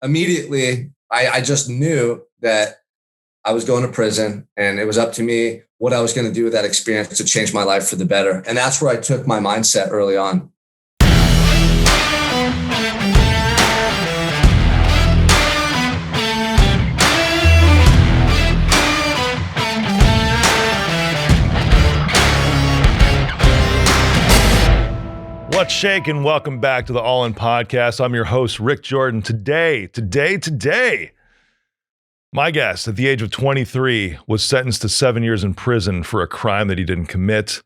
immediately I just knew that I was going to prison and it was up to me what I was going to do with that experience to change my life for the better. And that's where I took my mindset early on. What's shaking? Welcome back to the All In Podcast. I'm your host, Rick Jordan. Today, my guest at the age of 23 was sentenced to 7 years in prison for a crime that he didn't commit.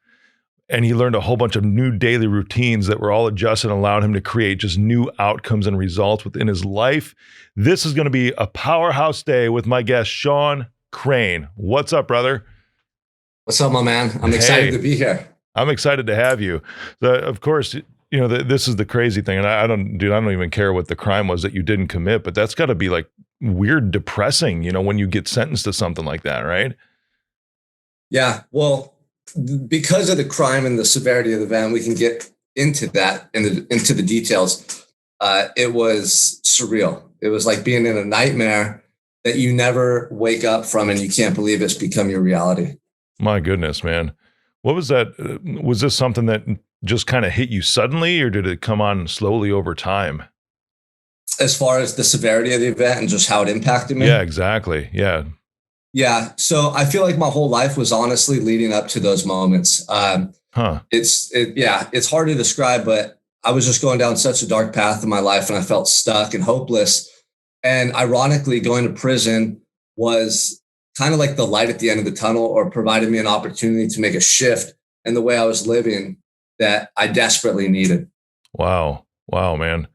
And he learned a whole bunch of new daily routines that were all adjusted and allowed him to create just new outcomes and results within his life. This is going to be a powerhouse day with my guest, Sean Crane. What's up, brother? What's up, my man? I'm excited to be here. I'm excited to have you. Of course, you know, this is the crazy thing. And I don't even care what the crime was that you didn't commit, but that's got to be like weird, depressing, you know, when you get sentenced to something like that, right? Yeah. Well, because of the crime and the severity of the event, we can get into that and into the details. It was surreal. It was like being in a nightmare that you never wake up from and you can't believe it's become your reality. My goodness, man. What was that? Was this something that just kind of hit you suddenly, or did it come on slowly over time? As far as the severity of the event and just how it impacted me? Yeah, exactly. Yeah. Yeah. So I feel like my whole life was honestly leading up to those moments. It's hard to describe, but I was just going down such a dark path in my life and I felt stuck and hopeless. And ironically, going to prison was kind of like the light at the end of the tunnel, or provided me an opportunity to make a shift in the way I was living that I desperately needed. Wow, man.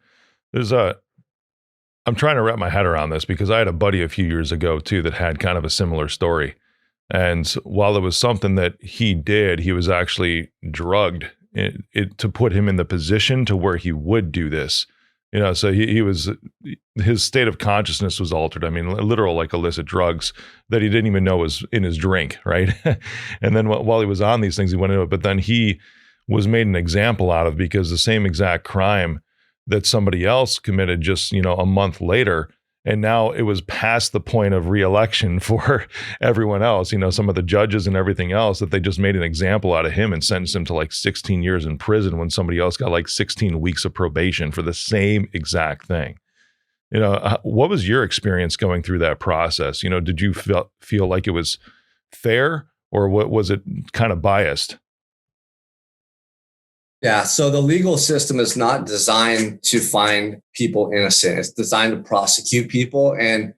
I'm trying to wrap my head around this because I had a buddy a few years ago too that had kind of a similar story. And while it was something that he did, he was actually drugged to put him in the position to where he would do this. You know, so his state of consciousness was altered. I mean, literal like illicit drugs that he didn't even know was in his drink, right? And then while he was on these things, he went into it. But then he was made an example out of because the same exact crime that somebody else committed just, you know, a month later. And now it was past the point of re-election for everyone else, you know, some of the judges and everything else, that they just made an example out of him and sentenced him to like 16 years in prison when somebody else got like 16 weeks of probation for the same exact thing. You know, what was your experience going through that process? You know, did you feel like it was fair, or what was it kind of biased? Yeah. So the legal system is not designed to find people innocent. It's designed to prosecute people. And,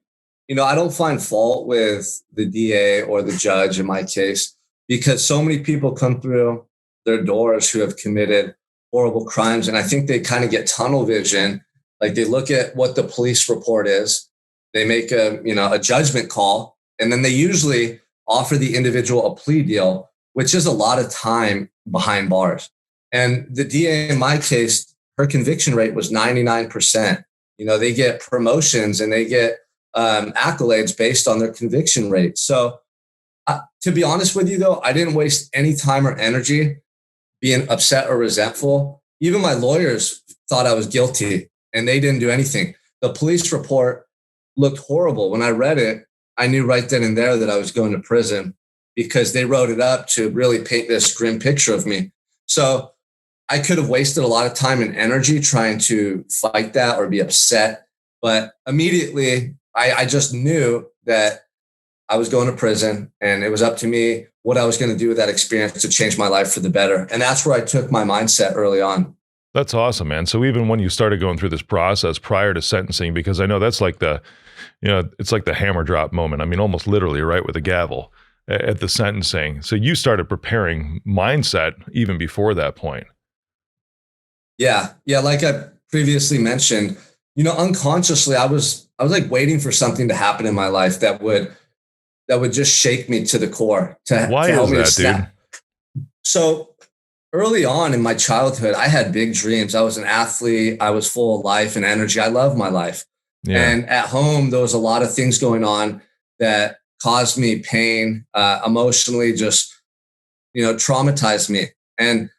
you know, I don't find fault with the DA or the judge in my case, because so many people come through their doors who have committed horrible crimes. And I think they kind of get tunnel vision. Like they look at what the police report is, they make a judgment call, and then they usually offer the individual a plea deal, which is a lot of time behind bars. And the DA in my case, her conviction rate was 99%. You know, they get promotions and they get accolades based on their conviction rate. So to be honest with you, though, I didn't waste any time or energy being upset or resentful. Even my lawyers thought I was guilty and they didn't do anything. The police report looked horrible. When I read it, I knew right then and there that I was going to prison because they wrote it up to really paint this grim picture of me. So I could have wasted a lot of time and energy trying to fight that or be upset. But immediately, I just knew that I was going to prison and it was up to me what I was going to do with that experience to change my life for the better. And that's where I took my mindset early on. That's awesome, man. So even when you started going through this process prior to sentencing, because I know that's like it's like the hammer drop moment. I mean, almost literally, right, with a gavel at the sentencing. So you started preparing mindset even before that point. Yeah. Like I previously mentioned, you know, unconsciously, I was like waiting for something to happen in my life that would just shake me to the core. Why is that, dude? So early on in my childhood, I had big dreams. I was an athlete. I was full of life and energy. I love my life. Yeah. And at home, there was a lot of things going on that caused me pain, emotionally, just, you know, traumatized me. And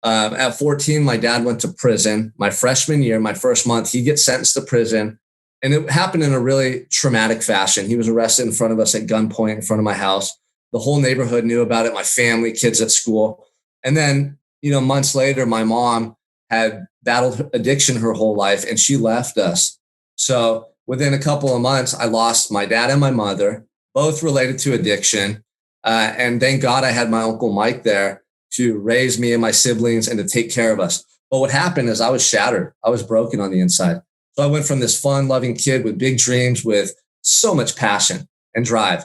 at 14, my dad went to prison. My freshman year, my first month, he gets sentenced to prison And it happened in a really traumatic fashion. He was arrested in front of us at gunpoint in front of my house. The whole neighborhood knew about it, my family, kids at school. And then, months later, my mom had battled addiction her whole life and she left us. So within a couple of months, I lost my dad and my mother, both related to addiction. And thank God I had my Uncle Mike there to raise me and my siblings and to take care of us. But what happened is I was shattered. I was broken on the inside. So I went from this fun, loving kid with big dreams, with so much passion and drive,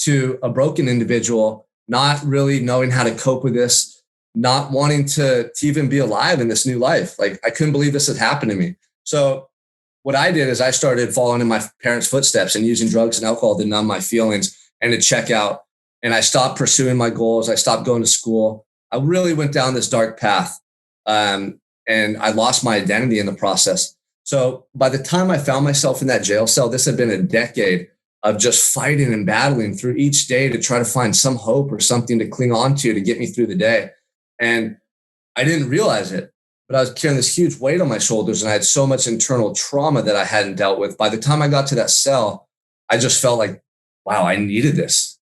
to a broken individual, not really knowing how to cope with this, not wanting to even be alive in this new life. Like, I couldn't believe this had happened to me. So what I did is I started following in my parents' footsteps and using drugs and alcohol to numb my feelings and to check out. And I stopped pursuing my goals. I stopped going to school. I really went down this dark path. And I lost my identity in the process. So by the time I found myself in that jail cell, this had been a decade of just fighting and battling through each day to try to find some hope or something to cling on to get me through the day. And I didn't realize it, but I was carrying this huge weight on my shoulders and I had so much internal trauma that I hadn't dealt with. By the time I got to that cell, I just felt like, wow, I needed this.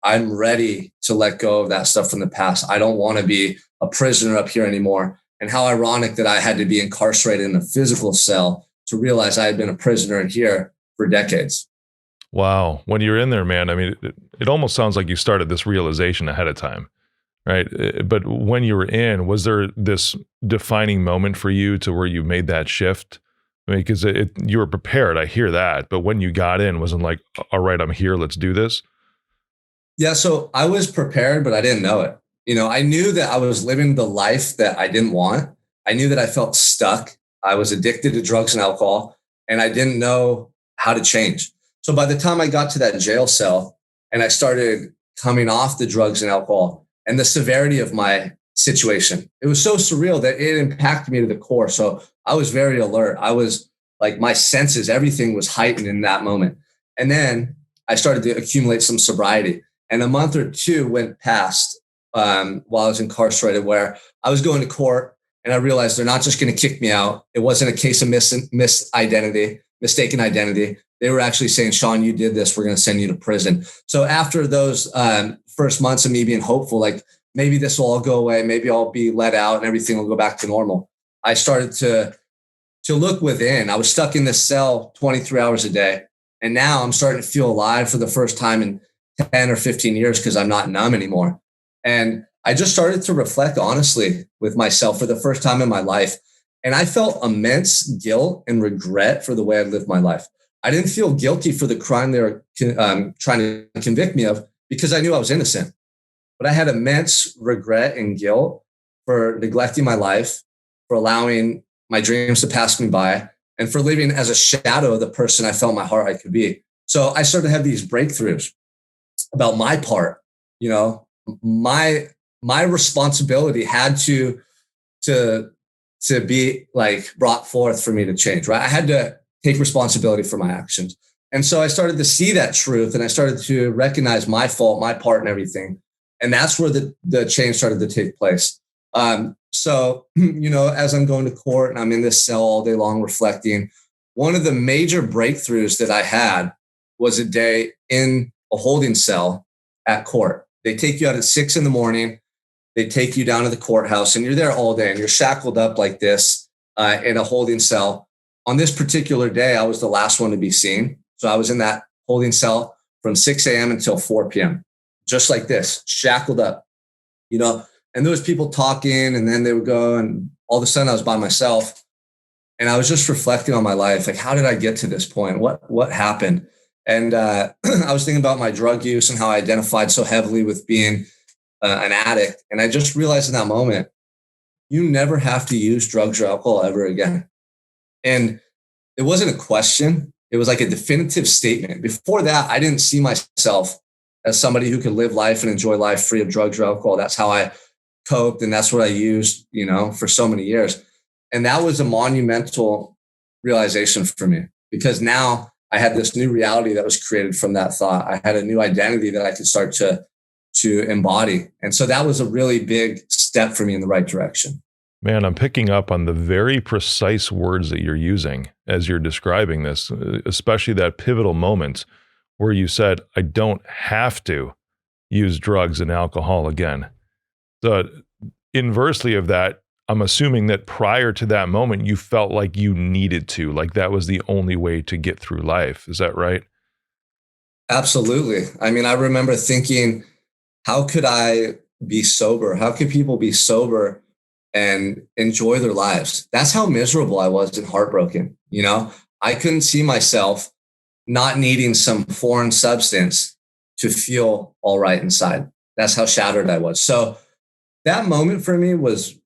I'm ready to let go of that stuff from the past. I don't want to be a prisoner up here anymore. And how ironic that I had to be incarcerated in a physical cell to realize I had been a prisoner in here for decades. Wow. When you're in there, man, I mean, it almost sounds like you started this realization ahead of time, right? But when you were in, was there this defining moment for you to where you made that shift? I mean, because you were prepared, I hear that. But when you got in, wasn't like, all right, I'm here, let's do this? Yeah, so I was prepared, but I didn't know it. I knew that I was living the life that I didn't want. I knew that I felt stuck. I was addicted to drugs and alcohol, and I didn't know how to change. So by the time I got to that jail cell and I started coming off the drugs and alcohol and the severity of my situation, it was so surreal that it impacted me to the core. So I was very alert. I was like, my senses, everything was heightened in that moment. And then I started to accumulate some sobriety. And a month or two went past while I was incarcerated, where I was going to court and I realized they're not just going to kick me out. It wasn't a case of mistaken identity. They were actually saying, Sean, you did this. We're going to send you to prison. So after those first months of me being hopeful, like maybe this will all go away, maybe I'll be let out and everything will go back to normal, I started to look within. I was stuck in this cell 23 hours a day. And now I'm starting to feel alive for the first time in 10 or 15 years because I'm not numb anymore. And I just started to reflect honestly with myself for the first time in my life. And I felt immense guilt and regret for the way I lived my life. I didn't feel guilty for the crime they were trying to convict me of because I knew I was innocent. But I had immense regret and guilt for neglecting my life, for allowing my dreams to pass me by, and for living as a shadow of the person I felt in my heart I could be. So I started to have these breakthroughs about my part. My responsibility had to be like brought forth for me to change, right? I had to take responsibility for my actions. And so I started to see that truth and I started to recognize my fault, my part in everything. And that's where the change started to take place. So, as I'm going to court and I'm in this cell all day long reflecting, one of the major breakthroughs that I had was a day in a holding cell at court. They take you out at 6 a.m. They take you down to the courthouse and you're there all day and you're shackled up like this in a holding cell. On this particular day, I was the last one to be seen. So I was in that holding cell from 6 a.m. until 4 p.m., just like this, shackled up, and there was people talking and then they would go and all of a sudden I was by myself and I was just reflecting on my life. Like, how did I get to this point? What happened? And I was thinking about my drug use and how I identified so heavily with being an addict. And I just realized in that moment, you never have to use drugs or alcohol ever again. And it wasn't a question. It was like a definitive statement. Before that, I didn't see myself as somebody who could live life and enjoy life free of drugs or alcohol. That's how I coped. And that's what I used, for so many years. And that was a monumental realization for me because now I had this new reality that was created from that thought. I had a new identity that I could start to embody. And so that was a really big step for me in the right direction. Man, I'm picking up on the very precise words that you're using as you're describing this, especially that pivotal moment where you said, I don't have to use drugs and alcohol again. So, inversely of that, I'm assuming that prior to that moment, you felt like you needed to, like that was the only way to get through life. Is that right? Absolutely. I mean, I remember thinking, how could I be sober? How could people be sober and enjoy their lives? That's how miserable I was and heartbroken. I couldn't see myself not needing some foreign substance to feel all right inside. That's how shattered I was. So that moment for me was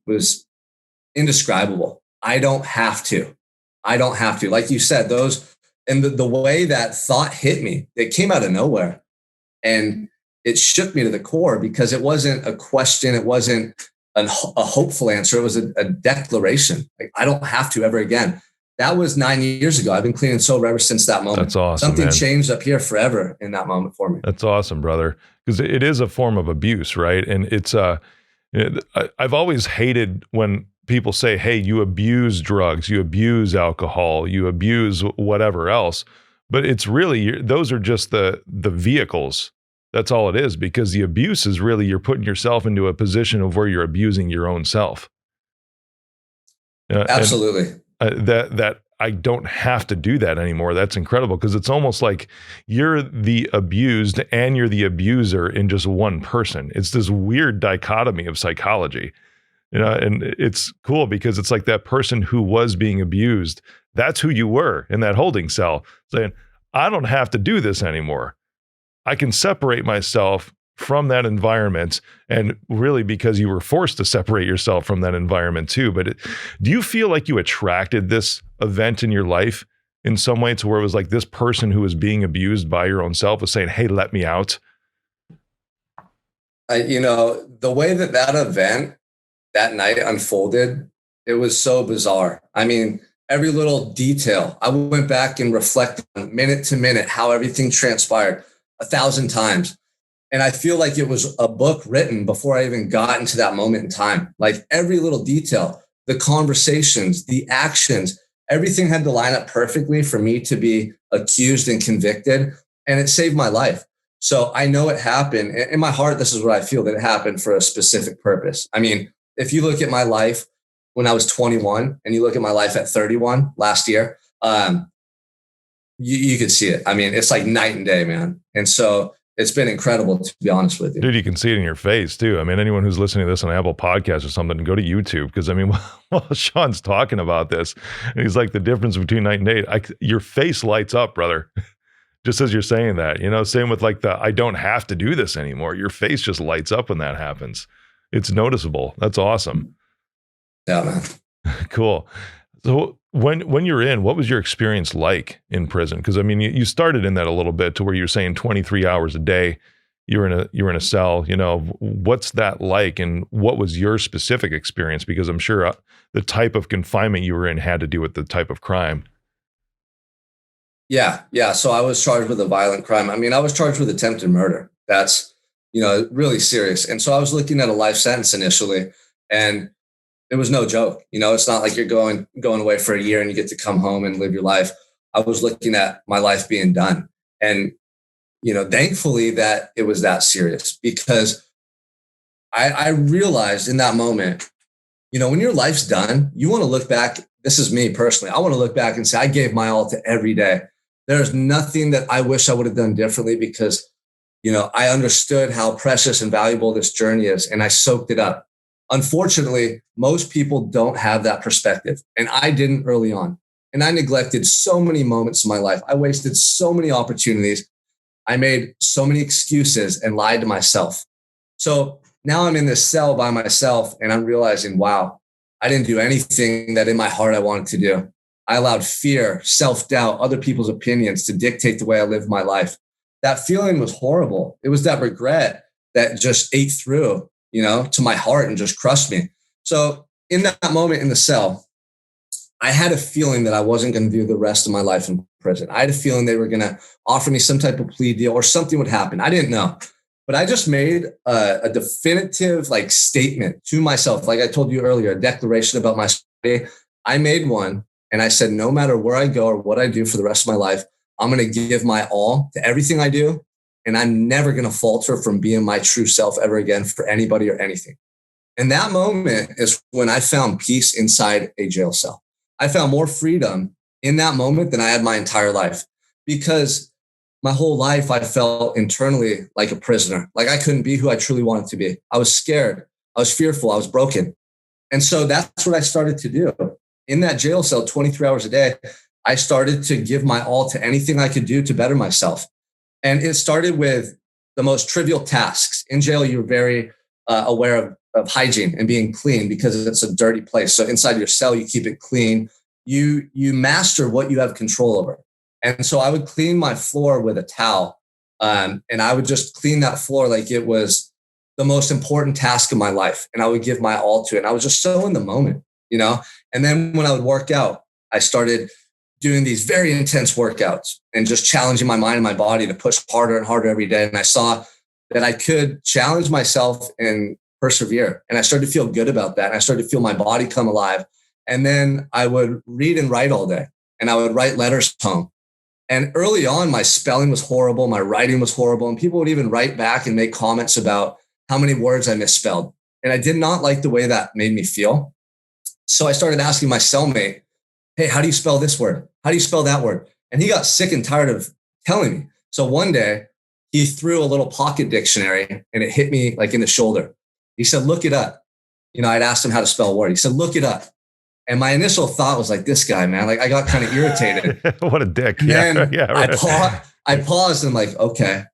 indescribable. I don't have to. I don't have to. Like you said, those and the way that thought hit me, it came out of nowhere. And it shook me to the core because it wasn't a question. It wasn't a hopeful answer. It was a declaration. Like, I don't have to ever again. That was 9 years ago. I've been clean and sober ever since that moment. That's awesome. Something man. changed up here forever in that moment for me. That's awesome, brother. Because it is a form of abuse, right? And it's I've always hated when people say, hey, you abuse drugs, you abuse alcohol, you abuse whatever else. But it's really, those are just the vehicles. That's all it is, because the abuse is really, you're putting yourself into a position of where you're abusing your own self. Absolutely. That I don't have to do that anymore. That's incredible, because it's almost like you're the abused and you're the abuser in just one person. It's this weird dichotomy of psychology. And it's cool because it's like that person who was being abused, that's who you were in that holding cell, saying, I don't have to do this anymore. I can separate myself from that environment, and really because you were forced to separate yourself from that environment too. But do you feel like you attracted this event in your life in some way to where it was like this person who was being abused by your own self was saying, hey, let me out? The way that event that night unfolded, it was so bizarre. I mean, every little detail, I went back and reflected on minute to minute how everything transpired 1,000 times. And I feel like it was a book written before I even got into that moment in time. Like every little detail, the conversations, the actions, everything had to line up perfectly for me to be accused and convicted. And it saved my life. So I know it happened. In my heart, this is what I feel, that it happened for a specific purpose. I mean, if you look at my life when I was 21 and you look at my life at 31 last year, you could see it. I mean, it's like night and day, man. And so it's been incredible, to be honest with you. Dude, you can see it in your face too. I mean, anyone who's listening to this on Apple Podcasts or something, go to YouTube. Because I mean, while Sean's talking about this, and he's like, the difference between night and day, your face lights up, brother. Just as you're saying that, same with like I don't have to do this anymore. Your face just lights up when that happens. It's noticeable. That's awesome. Yeah, man. Cool. So when you're in, what was your experience like in prison? Because I mean, you started in that a little bit to where you're saying 23 hours a day, you're in a cell. What's that like, and what was your specific experience? Because I'm sure the type of confinement you were in had to do with the type of crime. Yeah. So I was charged with a violent crime. I mean, I was charged with attempted murder. That's really serious. And so I was looking at a life sentence initially, and it was no joke. It's not like you're going away for a year and you get to come home and live your life. I was looking at my life being done. And, thankfully that it was that serious, because I realized in that moment, when your life's done, you want to look back. This is me personally. I want to look back and say, I gave my all to every day. There's nothing that I wish I would have done differently, because, I understood how precious and valuable this journey is, and I soaked it up. Unfortunately, most people don't have that perspective. And I didn't early on. And I neglected so many moments in my life. I wasted so many opportunities. I made so many excuses and lied to myself. So now I'm in this cell by myself, and I'm realizing, wow, I didn't do anything that in my heart I wanted to do. I allowed fear, self-doubt, other people's opinions to dictate the way I lived my life. That feeling was horrible. It was that regret that just ate through, to my heart and just crushed me. So in that moment in the cell, I had a feeling that I wasn't going to do the rest of my life in prison. I had a feeling they were going to offer me some type of plea deal or something would happen. I didn't know. But I just made a definitive like statement to myself. Like I told you earlier, a declaration about my story. I made one and I said, no matter where I go or what I do for the rest of my life, I'm going to give my all to everything I do. And I'm never going to falter from being my true self ever again for anybody or anything. And that moment is when I found peace inside a jail cell. I found more freedom in that moment than I had my entire life, because my whole life I felt internally like a prisoner. Like I couldn't be who I truly wanted to be. I was scared. I was fearful. I was broken. And so that's what I started to do. In that jail cell, 23 hours a day, I started to give my all to anything I could do to better myself. And it started with the most trivial tasks. In jail, you're very aware of hygiene and being clean because it's a dirty place. So inside your cell, you keep it clean. You master what you have control over. And so I would clean my floor with a towel, and I would just clean that floor like it was the most important task of my life. And I would give my all to it. And I was just so in the moment, you know? And then when I would work out, I started doing these very intense workouts and just challenging my mind and my body to push harder and harder every day. And I saw that I could challenge myself and persevere. And I started to feel good about that. And I started to feel my body come alive. And then I would read and write all day, and I would write letters home. And early on, my spelling was horrible. My writing was horrible. And people would even write back and make comments about how many words I misspelled. And I did not like the way that made me feel. So I started asking my cellmate, hey, how do you spell this word? How do you spell that word? And he got sick and tired of telling me. So one day he threw a little pocket dictionary and it hit me like in the shoulder. He said, look it up. You know, I'd asked him how to spell a word. He said, look it up. And my initial thought was like, this guy, man, like I got kind of irritated. What a dick. And yeah. then Yeah, right. I paused and I'm like, okay,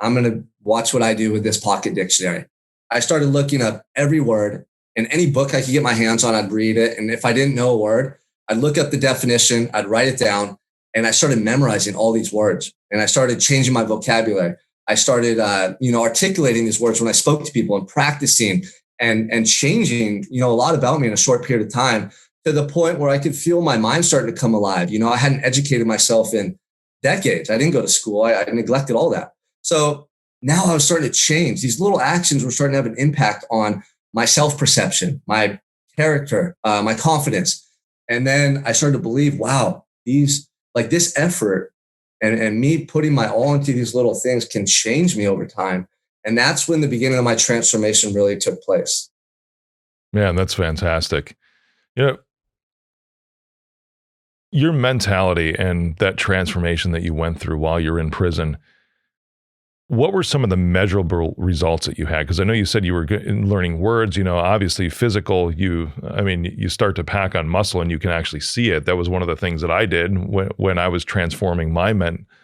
I'm going to watch what I do with this pocket dictionary. I started looking up every word, and any book I could get my hands on, I'd read it. And if I didn't know a word, I'd look up the definition, I'd write it down, and I started memorizing all these words. And I started changing my vocabulary. I started, articulating these words when I spoke to people and practicing and changing, a lot about me in a short period of time, to the point where I could feel my mind starting to come alive. I hadn't educated myself in decades. I didn't go to school. I neglected all that. So now I was starting to change. These little actions were starting to have an impact on my self-perception, my character, my confidence. And then I started to believe, wow, this effort and me putting my all into these little things can change me over time. And that's when the beginning of my transformation really took place. Man, that's fantastic. Your mentality and that transformation that you went through while you're in prison, what were some of the measurable results that you had? Because I know you said you were learning words, obviously physical, you start to pack on muscle and you can actually see it. That was one of the things that I did when I was transforming my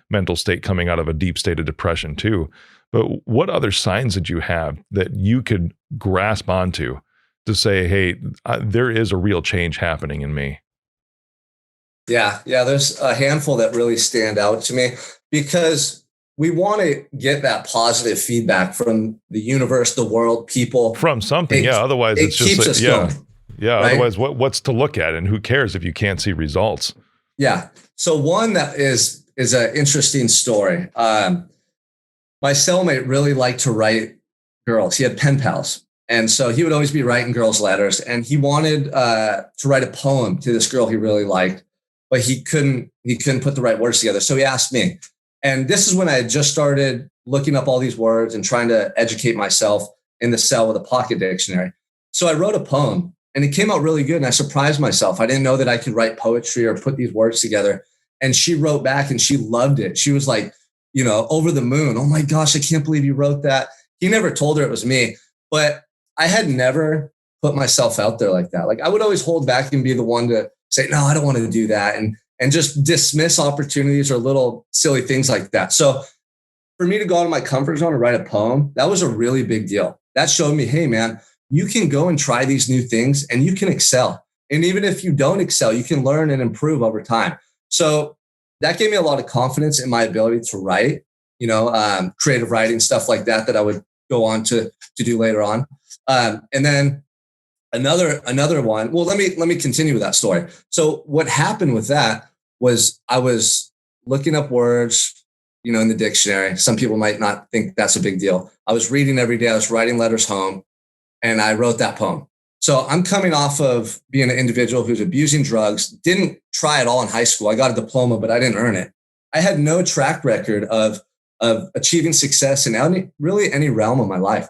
mental state coming out of a deep state of depression too. But what other signs did you have that you could grasp onto to say, hey, there is a real change happening in me? Yeah. There's a handful that really stand out to me, because we want to get that positive feedback from the universe, the world, people. From something. Otherwise, it's just keeps us going. Yeah. Right? Otherwise, what's to look at, and who cares if you can't see results? Yeah. So one that is an interesting story. My cellmate really liked to write girls. He had pen pals. And so he would always be writing girls letters, and he wanted to write a poem to this girl he really liked, but he couldn't put the right words together. So he asked me. And this is when I had just started looking up all these words and trying to educate myself in the cell with a pocket dictionary. So I wrote a poem, and it came out really good. And I surprised myself. I didn't know that I could write poetry or put these words together. And she wrote back and she loved it. She was like, over the moon. Oh my gosh, I can't believe you wrote that. He never told her it was me, but I had never put myself out there like that. Like I would always hold back and be the one to say, no, I don't want to do that. And just dismiss opportunities or little silly things like that. So for me to go out of my comfort zone and write a poem, that was a really big deal. That showed me, hey man, you can go and try these new things and you can excel. And even if you don't excel, you can learn and improve over time. So that gave me a lot of confidence in my ability to write, creative writing, stuff like that I would go on to do later on. And then another one. Well, let me continue with that story. So what happened with that was I was looking up words, in the dictionary. Some people might not think that's a big deal. I was reading every day. I was writing letters home, and I wrote that poem. So I'm coming off of being an individual who's abusing drugs, didn't try at all in high school. I got a diploma, but I didn't earn it. I had no track record of achieving success in really any realm of my life.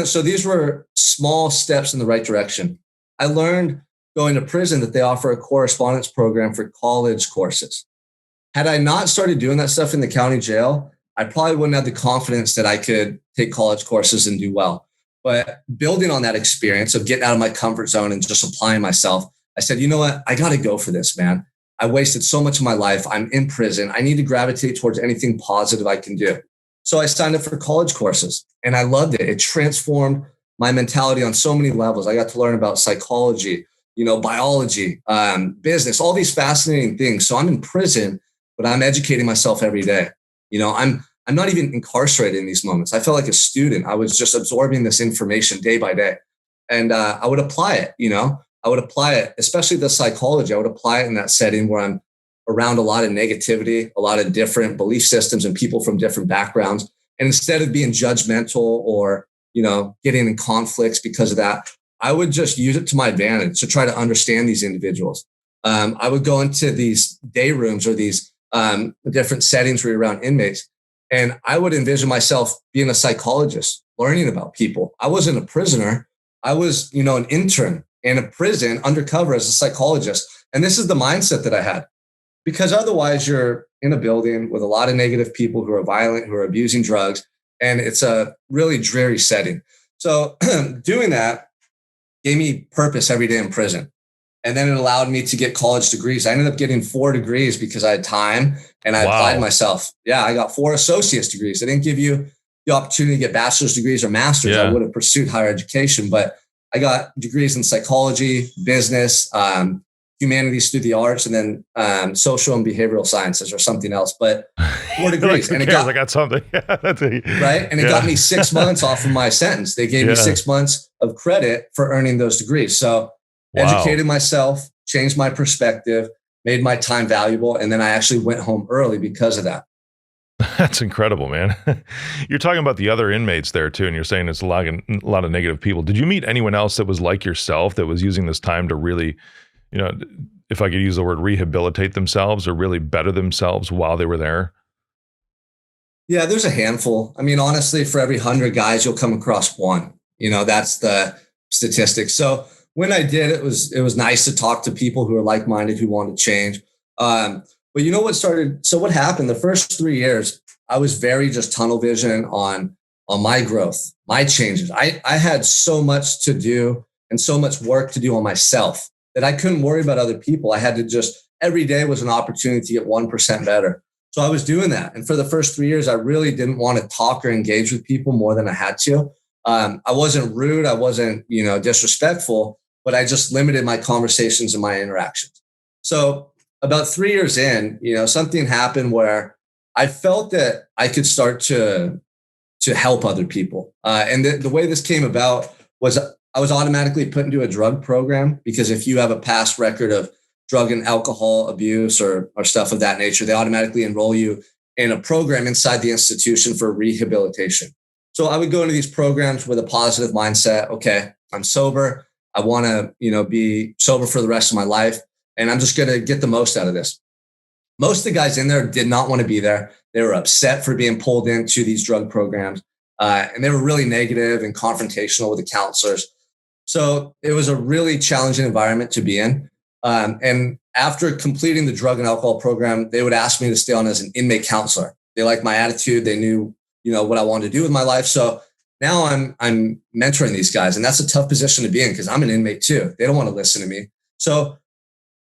So these were small steps in the right direction. I learned going to prison that they offer a correspondence program for college courses. Had I not started doing that stuff in the county jail, I probably wouldn't have the confidence that I could take college courses and do well. But building on that experience of getting out of my comfort zone and just applying myself, I said, you know what? I got to go for this, man. I wasted so much of my life. I'm in prison. I need to gravitate towards anything positive I can do. So I signed up for college courses and I loved it. It transformed my mentality on so many levels. I got to learn about psychology, biology, business, all these fascinating things. So I'm in prison, but I'm educating myself every day. I'm not even incarcerated in these moments. I felt like a student. I was just absorbing this information day by day. And I would apply it, I would apply it, especially the psychology. I would apply it in that setting where I'm around a lot of negativity, a lot of different belief systems and people from different backgrounds. And instead of being judgmental or, getting in conflicts because of that, I would just use it to my advantage to try to understand these individuals. I would go into these day rooms or these different settings where you're around inmates. And I would envision myself being a psychologist, learning about people. I wasn't a prisoner. I was, an intern in a prison undercover as a psychologist. And this is the mindset that I had, because otherwise you're in a building with a lot of negative people who are violent, who are abusing drugs, and it's a really dreary setting. So doing that gave me purpose every day in prison. And then it allowed me to get college degrees. I ended up getting 4 degrees because I had time and I applied myself. Yeah, I got 4 associate's degrees. They didn't give you the opportunity to get bachelor's degrees or master's. I would have pursued higher education, but I got degrees in psychology, business, humanities through the arts, and then social and behavioral sciences or something else. But 4 degrees. Like, I got something. Right. And it got me 6 months off of my sentence. They gave me 6 months of credit for earning those degrees. So educated myself, changed my perspective, made my time valuable. And then I actually went home early because of that. That's incredible, man. You're talking about the other inmates there too, and you're saying it's a lot of negative people. Did you meet anyone else that was like yourself that was using this time to really, if I could use the word, rehabilitate themselves or really better themselves while they were there? Yeah, there's a handful. I mean, honestly, for every 100 guys, you'll come across one. That's the statistic. So when I did, it was nice to talk to people who are like-minded, who wanted to change. But what happened the first 3 years, I was very just tunnel vision on my growth, my changes. I had so much to do and so much work to do on myself that I couldn't worry about other people. I had to every day was an opportunity to get 1% better. So I was doing that. And for the first 3 years, I really didn't want to talk or engage with people more than I had to. I wasn't rude. I wasn't, disrespectful, but I just limited my conversations and my interactions. So about 3 years in, something happened where I felt that I could start to help other people. And the way this came about was I was automatically put into a drug program, because if you have a past record of drug and alcohol abuse or stuff of that nature, they automatically enroll you in a program inside the institution for rehabilitation. So I would go into these programs with a positive mindset. Okay, I'm sober. I want to, be sober for the rest of my life. And I'm just going to get the most out of this. Most of the guys in there did not want to be there. They were upset for being pulled into these drug programs. And they were really negative and confrontational with the counselors. So it was a really challenging environment to be in. And after completing the drug and alcohol program, they would ask me to stay on as an inmate counselor. They liked my attitude. They knew, what I wanted to do with my life. So now I'm mentoring these guys, and that's a tough position to be in because I'm an inmate too. They don't want to listen to me. So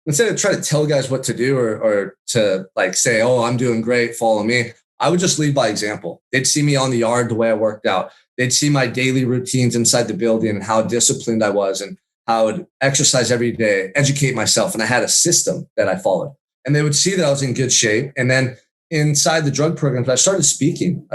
instead of trying to tell guys what to do or to say, oh, I'm doing great, follow me, I would just lead by example. They'd see me on the yard, the way I worked out. They'd see my daily routines inside the building and how disciplined I was and how I would exercise every day, educate myself. And I had a system that I followed. And they would see that I was in good shape. And then inside the drug programs, I started speaking.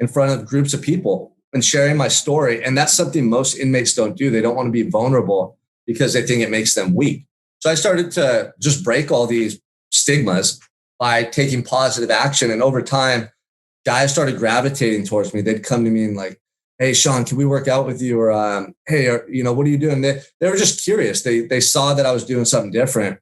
In front of groups of people and sharing my story. And that's something most inmates don't do. They don't want to be vulnerable because they think it makes them weak. So I started to just break all these stigmas by taking positive action. And over time, guys started gravitating towards me. They'd come to me and like, hey, Sean, can we work out with you? Or, hey, what are you doing? They were just curious. They saw that I was doing something different.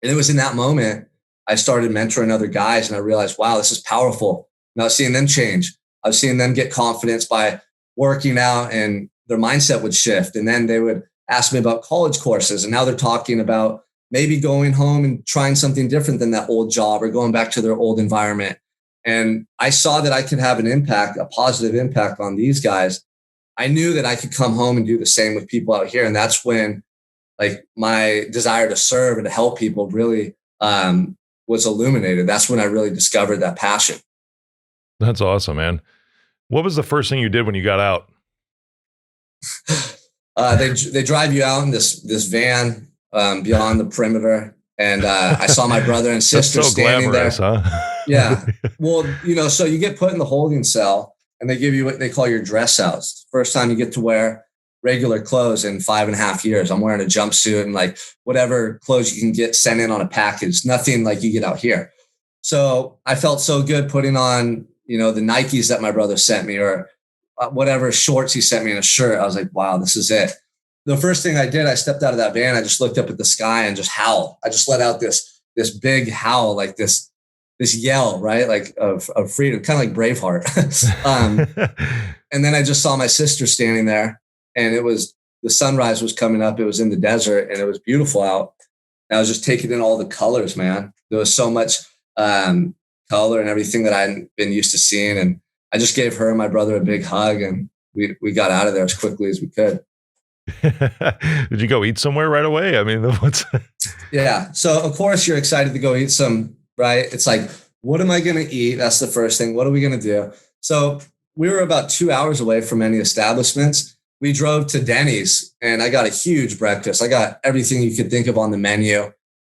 And it was in that moment, I started mentoring other guys and I realized, wow, this is powerful. And I was seeing them change. I was seeing them get confidence by working out, and their mindset would shift. And then they would ask me about college courses. And now they're talking about maybe going home and trying something different than that old job or going back to their old environment. And I saw that I could have an impact, a positive impact on these guys. I knew that I could come home and do the same with people out here. And that's when like my desire to serve and to help people really was illuminated. That's when I really discovered that passion. That's awesome, man. What was the first thing you did when you got out? They drive you out in this van beyond the perimeter, and I saw my brother and sister That's so standing glamorous, there. huh? Yeah. Well, so you get put in the holding cell, and they give you what they call your dress outs. First time you get to wear regular clothes in 5.5 years. I'm wearing a jumpsuit and like whatever clothes you can get sent in on a package. Nothing like you get out here. So I felt so good putting on, the Nikes that my brother sent me, or whatever shorts he sent me in a shirt. I was like, wow, this is it. The first thing I did, I stepped out of that van. I just looked up at the sky and just howled. I just let out this big howl, like this yell, right? Like of freedom, kind of like Braveheart. And then I just saw my sister standing there, and the sunrise was coming up. It was in the desert and it was beautiful out. And I was just taking in all the colors, man. There was so much color and everything that I hadn't been used to seeing. And I just gave her and my brother a big hug, and we got out of there as quickly as we could. Did you go eat somewhere right away? I mean, what's Yeah. So of course you're excited to go eat some, right? It's like, what am I going to eat? That's the first thing. What are we going to do? So we were about 2 hours away from any establishments. We drove to Denny's, and I got a huge breakfast. I got everything you could think of on the menu,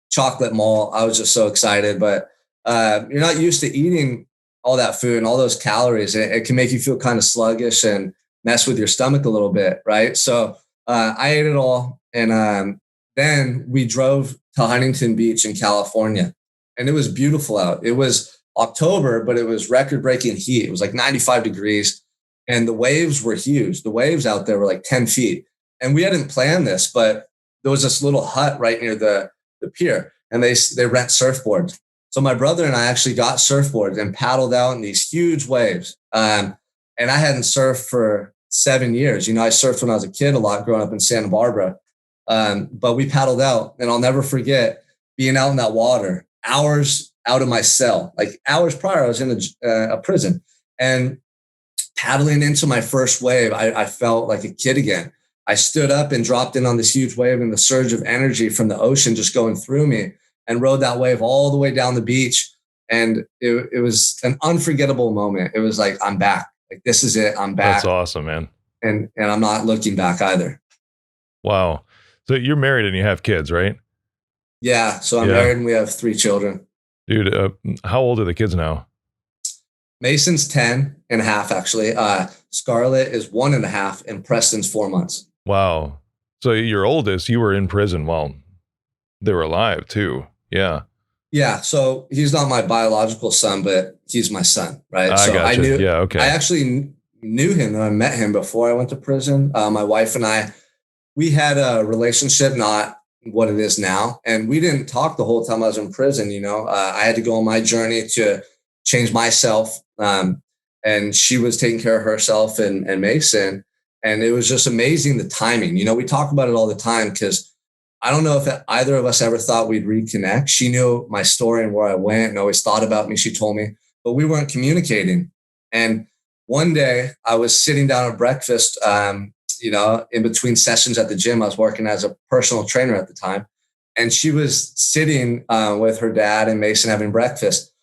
chocolate malt. I was just so excited, but you're not used to eating all that food and all those calories. It can make you feel kind of sluggish and mess with your stomach a little bit, right? So I ate it all. And then we drove to Huntington Beach in California, and it was beautiful out. It was October, but it was record-breaking heat. It was like 95 degrees, and the waves were huge. The waves out there were like 10 feet. And we hadn't planned this, but there was this little hut right near the pier, and they rent surfboards. So my brother and I actually got surfboards and paddled out in these huge waves. And I hadn't surfed for 7 years. I surfed when I was a kid a lot growing up in Santa Barbara. But we paddled out, and I'll never forget being out in that water, hours out of my cell. Like hours prior, I was in a prison, and paddling into my first wave, I felt like a kid again. I stood up and dropped in on this huge wave, and the surge of energy from the ocean just going through me, and rode that wave all the way down the beach. And it was an unforgettable moment. It was like, I'm back. Like, this is it. I'm back. That's awesome, man. And I'm not looking back either. Wow. So you're married and you have kids, right? Yeah. So I'm married and we have 3 children. Dude, how old are the kids now? Mason's 10 and a half, actually. Scarlett is 1.5, and Preston's 4 months. Wow. So your oldest, you were in prison while they were alive too. Yeah. Yeah. So he's not my biological son, but he's my son, right? I knew. Yeah. Okay. I actually knew him and I met him before I went to prison. My wife and I, we had a relationship, not what it is now. And we didn't talk the whole time I was in prison. I had to go on my journey to change myself. And she was taking care of herself and Mason. And it was just amazing, the timing. We talk about it all the time because I don't know if either of us ever thought we'd reconnect. She knew my story and where I went and always thought about me. She told me, but we weren't communicating. And one day I was sitting down at breakfast, in between sessions at the gym. I was working as a personal trainer at the time. And she was sitting with her dad and Mason having breakfast.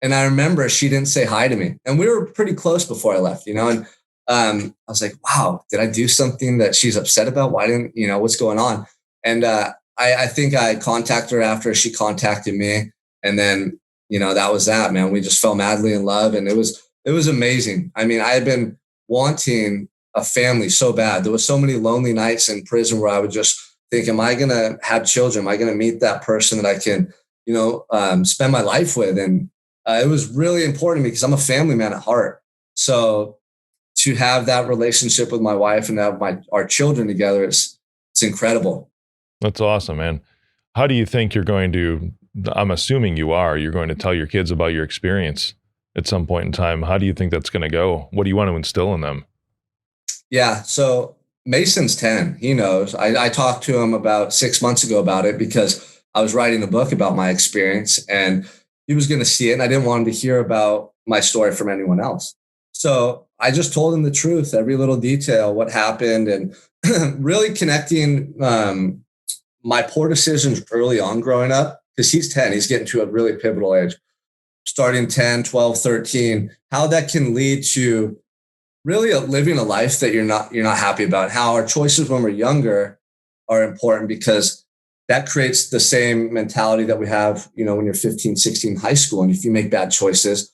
And I remember she didn't say hi to me. And we were pretty close before I left, and I was like, wow, did I do something that she's upset about? Why didn't, what's going on? And I think I contacted her after she contacted me. And then, that was that, man. We just fell madly in love. And it was amazing. I mean, I had been wanting a family so bad. There was so many lonely nights in prison where I would just think, am I going to have children? Am I going to meet that person that I can, spend my life with. And it was really important to me because I'm a family man at heart. So to have that relationship with my wife and have our children together, it's incredible. That's awesome, man. How do you think you're going to, I'm assuming you're going to tell your kids about your experience at some point in time. How do you think that's going to go? What do you want to instill in them? Yeah. So Mason's 10. He knows. I talked to him about 6 months ago about it because I was writing a book about my experience and he was going to see it. And I didn't want him to hear about my story from anyone else. So I just told him the truth, every little detail, what happened, and really connecting my poor decisions early on growing up, because he's 10, he's getting to a really pivotal age, starting 10, 12, 13, how that can lead to really living a life that you're not happy about. How our choices when we're younger are important because that creates the same mentality that we have, when you're 15, 16, high school. And if you make bad choices,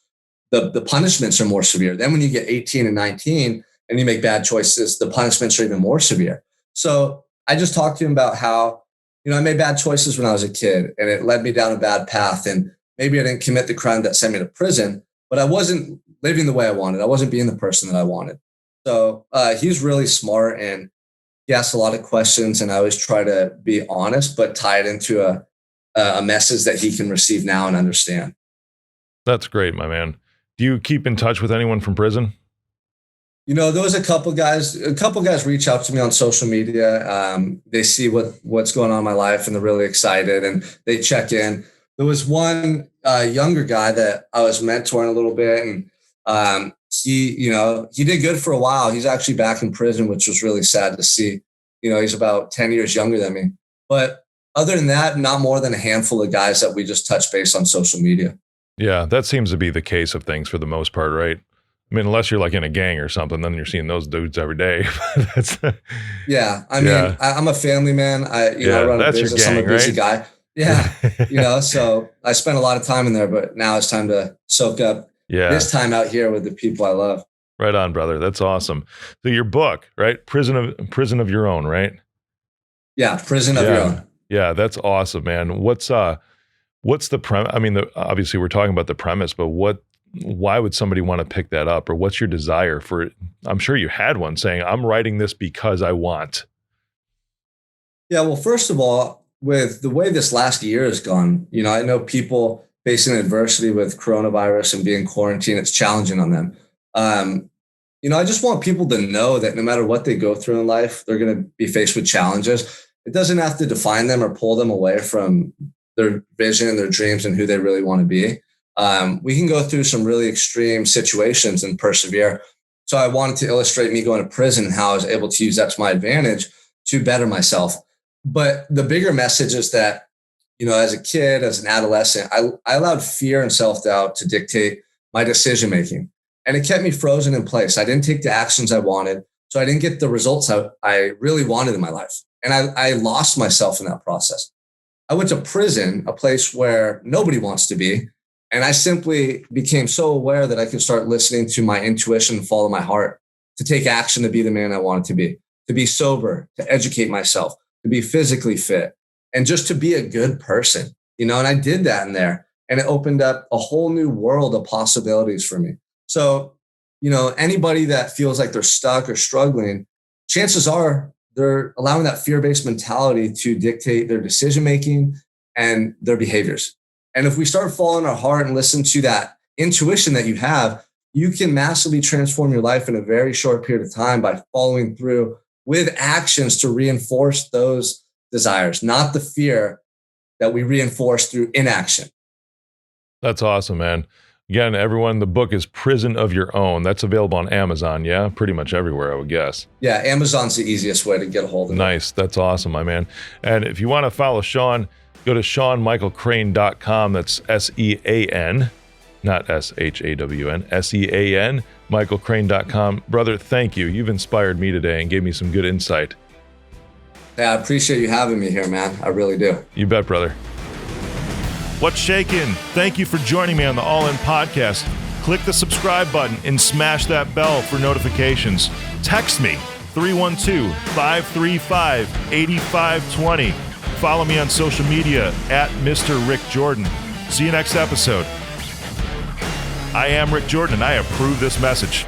the punishments are more severe. Then when you get 18 and 19 and you make bad choices, the punishments are even more severe. So I just talked to him about how, I made bad choices when I was a kid and it led me down a bad path. And maybe I didn't commit the crime that sent me to prison, but I wasn't living the way I wanted. I wasn't being the person that I wanted. So he's really smart and he asks a lot of questions, and I always try to be honest, but tie it into a message that he can receive now and understand. That's great, my man. Do you keep in touch with anyone from prison? There was a couple guys reach out to me on social media. They see what's going on in my life and they're really excited and they check in. There was one younger guy that I was mentoring a little bit, and he did good for a while. He's actually back in prison, which was really sad to see. He's about 10 years younger than me. But other than that, not more than a handful of guys that we just touch base on social media. Yeah, that seems to be the case of things for the most part, right? I mean, unless you're like in a gang or something, then you're seeing those dudes every day. Yeah. I mean, I'm a family man. I run a business. Gang, I'm a busy right? guy. Yeah. So I spent a lot of time in there, but now it's time to soak up this time out here with the people I love. Right on, brother. That's awesome. So your book, right? Prison of Your Own, right? Yeah. Prison of Your Own. Yeah. That's awesome, man. What's the premise? I mean, obviously we're talking about the premise, but why would somebody want to pick that up, or what's your desire for it? I'm sure you had one saying, I'm writing this because I want. Yeah. Well, first of all, with the way this last year has gone, I know people facing adversity with coronavirus and being quarantined, it's challenging on them. I just want people to know that no matter what they go through in life, they're going to be faced with challenges. It doesn't have to define them or pull them away from their vision and their dreams and who they really want to be. We can go through some really extreme situations and persevere. So I wanted to illustrate me going to prison and how I was able to use that to my advantage to better myself. But the bigger message is that, as a kid, as an adolescent, I allowed fear and self-doubt to dictate my decision-making. And it kept me frozen in place. I didn't take the actions I wanted. So I didn't get the results I really wanted in my life. And I lost myself in that process. I went to prison, a place where nobody wants to be. And I simply became so aware that I could start listening to my intuition and follow my heart, to take action to be the man I wanted to be sober, to educate myself, to be physically fit, and just to be a good person, and I did that in there. And it opened up a whole new world of possibilities for me. So, anybody that feels like they're stuck or struggling, chances are they're allowing that fear-based mentality to dictate their decision-making and their behaviors. And if we start following our heart and listen to that intuition that you have, you can massively transform your life in a very short period of time by following through with actions to reinforce those desires, not the fear that we reinforce through inaction. That's awesome, man. Again, everyone, the book is Prison of Your Own. That's available on Amazon, yeah? Pretty much everywhere, I would guess. Yeah, Amazon's the easiest way to get a hold of it. Nice. That's awesome, my man. And if you want to follow Sean, go to SeanMichaelCrane.com. That's SEAN, not SHAWN, SEAN, MichaelCrane.com. Brother, thank you. You've inspired me today and gave me some good insight. Yeah, I appreciate you having me here, man. I really do. You bet, brother. What's shaking? Thank you for joining me on the All In Podcast. Click the subscribe button and smash that bell for notifications. Text me, 312-535-8520. Follow me on social media at Mr. Rick Jordan. See you next episode. I am Rick Jordan, and I approve this message.